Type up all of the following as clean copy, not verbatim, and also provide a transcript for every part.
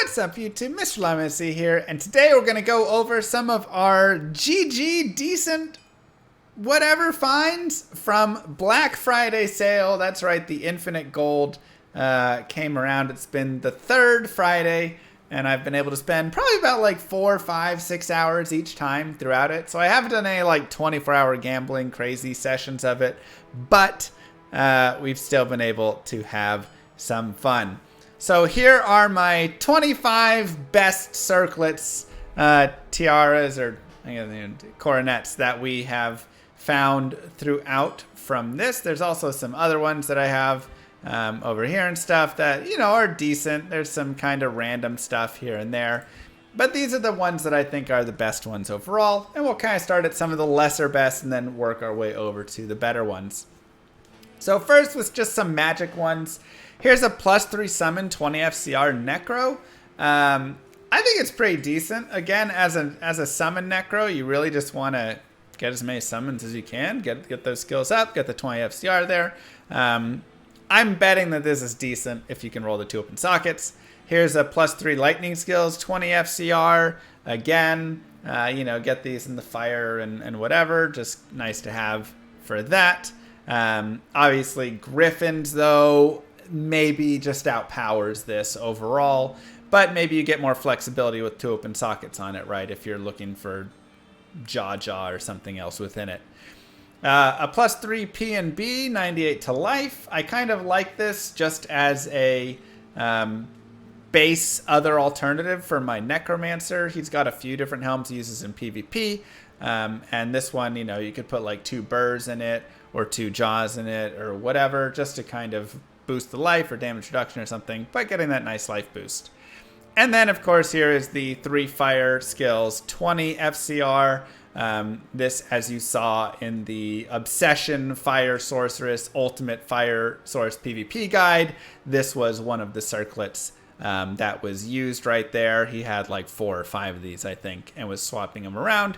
What's up YouTube, Mr. Lemon here, and today we're going to go over some of our GG decent whatever finds from Black Friday sale. That's right, the Infinite Gold came around. It's been the third Friday, and I've been able to spend probably about like 4, 5, 6 hours each time throughout it. So I haven't done any like 24-hour gambling crazy sessions of it, but we've still been able to have some fun. So here are my 25 best circlets, tiaras, or coronets that we have found throughout from this. There's also some other ones that I have over here and stuff that, you know, are decent. There's some kind of random stuff here and there. But these are the ones that I think are the best ones overall. And we'll kind of start at some of the lesser best and then work our way over to the better ones. So first with just some magic ones. Here's a +3 summon 20 FCR Necro. I think it's pretty decent. Again, as a summon Necro, you really just want to get as many summons as you can. Get those skills up. Get the 20 FCR there. I'm betting that this is decent if you can roll the 2 open sockets. Here's a +3 lightning skills 20 FCR. Again, you know, get these in the fire and whatever. Just nice to have for that. Obviously, Griffins though maybe just outpowers this overall, but maybe you get more flexibility with 2 open sockets on it, right? If you're looking for Jaw or something else within it. A +3 P and B, 98 to life. I kind of like this just as a base other alternative for my Necromancer. He's got a few different helms he uses in PvP. And this one, you know, you could put like 2 burrs in it or 2 jaws in it or whatever, just to kind of boost the life or damage reduction or something, but getting that nice life boost. And then, of course, here is the 3 fire skills, 20 FCR. This, as you saw in the Obsession Fire Sorceress Ultimate Fire Source PvP guide, this was one of the circlets that was used right there. He had like 4 or 5 of these, I think, and was swapping them around.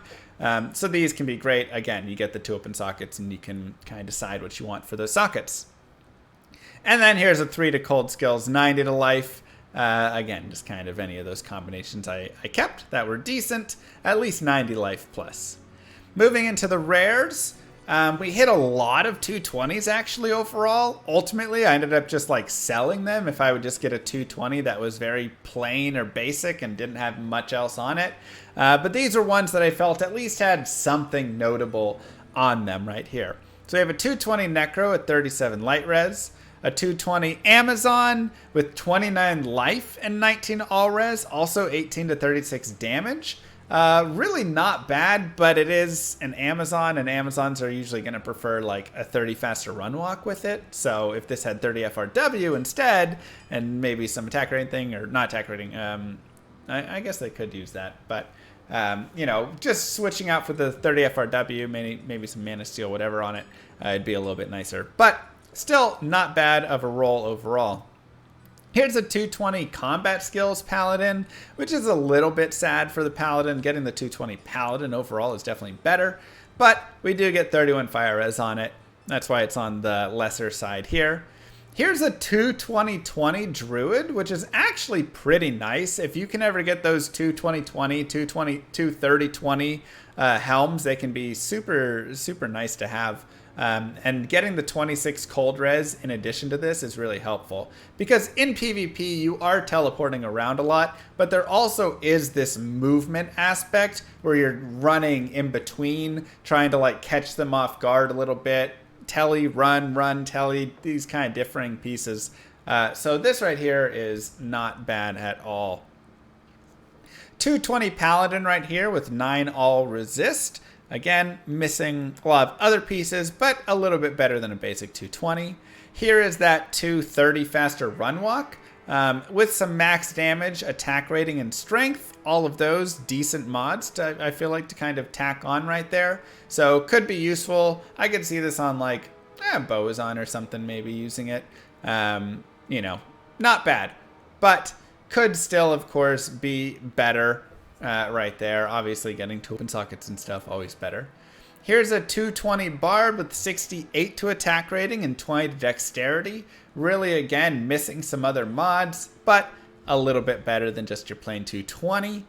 So these can be great. Again, you get the 2 open sockets, and you can kind of decide what you want for those sockets. And then here's a 3 to cold skills, 90 to life. Again, just kind of any of those combinations I kept that were decent, at least 90 life plus. Moving into the rares, we hit a lot of 220s actually overall. Ultimately, I ended up just like selling them if I would just get a 220 that was very plain or basic and didn't have much else on it. But these are ones that I felt at least had something notable on them right here. So we have a 220 Necro at 37 light res. A 220 Amazon with 29 life and 19 all res, also 18 to 36 damage. Really not bad, but it is an Amazon, and Amazons are usually going to prefer like a 30 faster run walk with it. So if this had 30 FRW instead, and maybe some attack rating, or not attack rating, I guess they could use that, but you know, just switching out for the 30 FRW, maybe some Mana Steel, whatever on it, it'd be a little bit nicer. But still not bad of a roll overall. Here's a 220 combat skills paladin, which is a little bit sad for the paladin. Getting the 220 paladin overall is definitely better, but we do get 31 fire res on it. That's why it's on the lesser side here. Here's a 220-20 druid, which is actually pretty nice. If you can ever get those 220-20, 230-20 helms, they can be super nice to have. And getting the 26 cold res in addition to this is really helpful, because in PvP you are teleporting around a lot, but there also is this movement aspect where you're running in between, trying to like catch them off guard a little bit, telly, run, telly, these kind of differing pieces. So this right here is not bad at all. 220 paladin right here with 9 all resist. Again, missing a lot of other pieces, but a little bit better than a basic 220. Here is that 230 faster run walk with some max damage, attack rating, and strength. All of those decent mods, I feel like, to kind of tack on right there. So could be useful. I could see this on like Boazon or something, maybe using it. You know, not bad, but could still, of course, be better. Right there. Obviously getting 2 open sockets and stuff, always better. Here's a 220 Barb with 68 to attack rating and 20 to dexterity. Really, again, missing some other mods, but a little bit better than just your plain 220.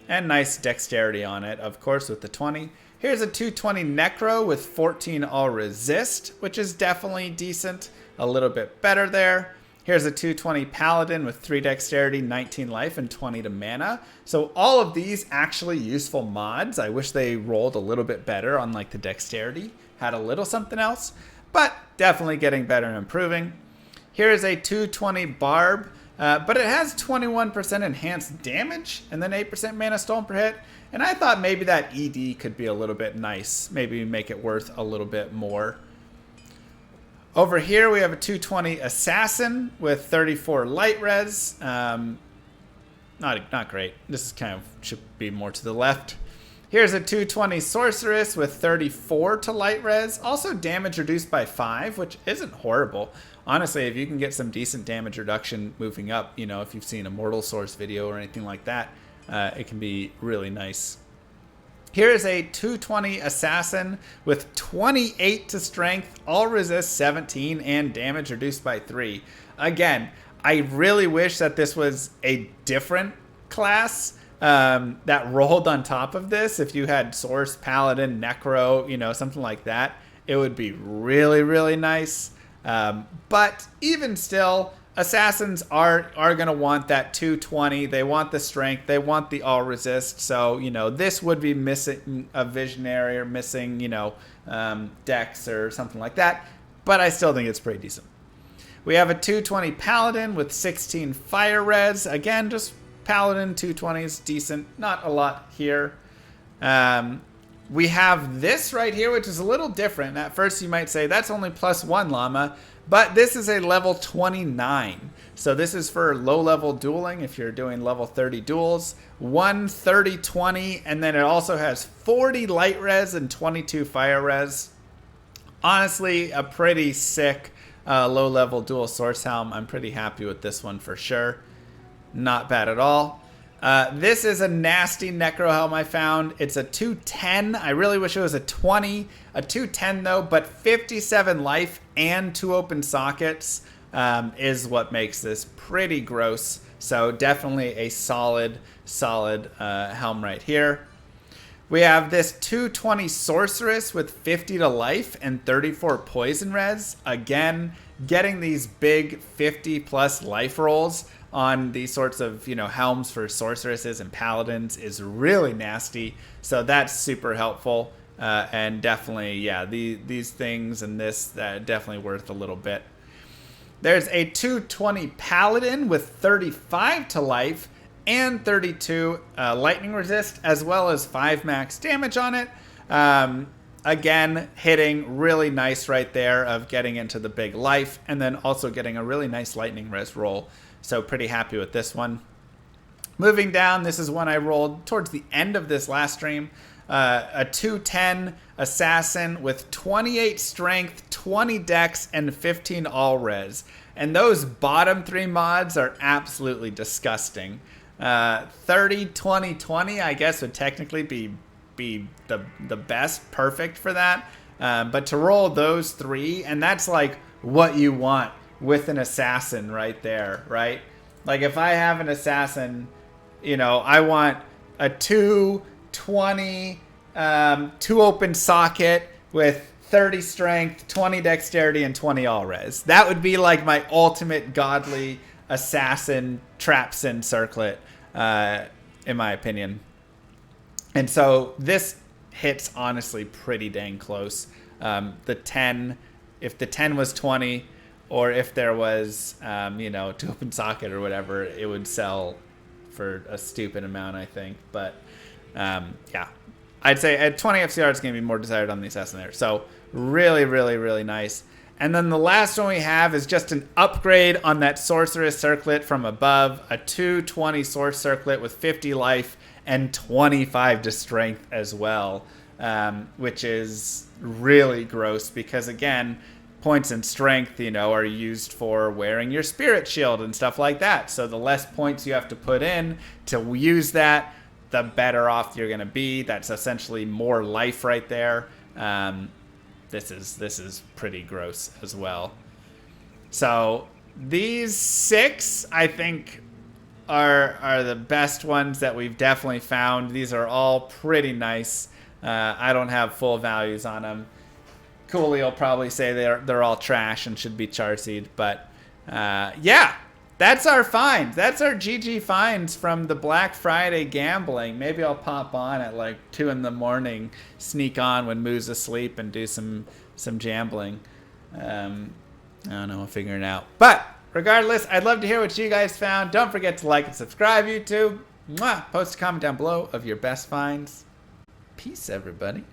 And nice dexterity on it, of course, with the 20. Here's a 220 Necro with 14 all resist, which is definitely decent. A little bit better there. Here's a 220 Paladin with 3 dexterity, 19 life, and 20 to mana. So all of these actually useful mods. I wish they rolled a little bit better on like the dexterity. Had a little something else, but definitely getting better and improving. Here is a 220 Barb, but it has 21% enhanced damage and then 8% mana stolen per hit. And I thought maybe that ED could be a little bit nice. Maybe make it worth a little bit more. Over here we have a 220 Assassin with 34 light res. Not great. This is kind of should be more to the left. Here's a 220 Sorceress with 34 to light res. Also damage reduced by 5, which isn't horrible. Honestly, if you can get some decent damage reduction moving up, you know, if you've seen a Mortal Source video or anything like that, it can be really nice. Here is a 220 Assassin with 28 to strength, all resist 17, and damage reduced by 3. Again, I really wish that this was a different class that rolled on top of this. If you had Source, Paladin, Necro, you know, something like that, it would be really, really nice. But even still, Assassins are going to want that 220. They want the strength. They want the all resist. So, you know, this would be missing a Visionary or missing, you know, Dex or something like that. But I still think it's pretty decent. We have a 220 Paladin with 16 fire res. Again, just Paladin 220 is decent. Not a lot here. We have this right here, which is a little different. At first, you might say that's only +1 llama. But this is a level 29. So this is for low-level dueling if you're doing level 30 duels. 1 30-20, and then it also has 40 light res and 22 fire res. Honestly, a pretty sick low-level dual source helm. I'm pretty happy with this one for sure. Not bad at all. This is a nasty Necro helm I found. It's a 210. I really wish it was a 20. A 210 though, but 57 life and 2 open sockets is what makes this pretty gross. So definitely a solid helm right here. We have this 220 Sorceress with 50 to life and 34 poison res. Again, getting these big 50 plus life rolls on these sorts of, you know, helms for sorceresses and paladins is really nasty. So that's super helpful. And definitely, yeah, these things and this definitely worth a little bit. There's a 220 Paladin with 35 to life and 32 lightning resist, as well as 5 max damage on it. Again, hitting really nice right there of getting into the big life, and then also getting a really nice lightning res roll. So pretty happy with this one. Moving down, this is one I rolled towards the end of this last stream. A 210 Assassin with 28 strength, 20 dex, and 15 all res. And those bottom 3 mods are absolutely disgusting. 30, 20, 20, I guess would technically be the best, perfect for that. But to roll those 3, and that's like what you want with an assassin right there, right? Like if I have an assassin, you know, I want a 220, 2 open socket with 30 strength, 20 dexterity, and 20 all res. That would be like my ultimate godly assassin trapsin circlet, in my opinion. And so this hits honestly pretty dang close. The 10, if the 10 was 20, or if there was, you know, 2 open socket or whatever, it would sell for a stupid amount, I think. But yeah, I'd say at 20 FCR, it's going to be more desired on the assassin there. So really, really, really nice. And then the last one we have is just an upgrade on that Sorceress Circlet from above. A 220 Source Circlet with 50 life and 25 to strength as well, which is really gross because, again, points in strength, you know, are used for wearing your spirit shield and stuff like that. So the less points you have to put in to use that, the better off you're going to be. That's essentially more life right there. This is pretty gross as well. So these 6, I think, are the best ones that we've definitely found. These are all pretty nice. I don't have full values on them. Cooley will probably say they're all trash and should be charsied, but yeah, that's our finds. That's our GG finds from the Black Friday gambling. Maybe I'll pop on at like 2 in the morning, sneak on when Moo's asleep, and do some gambling. I don't know. I'll figure it out. But regardless, I'd love to hear what you guys found. Don't forget to like and subscribe, YouTube. Mwah! Post a comment down below of your best finds. Peace, everybody.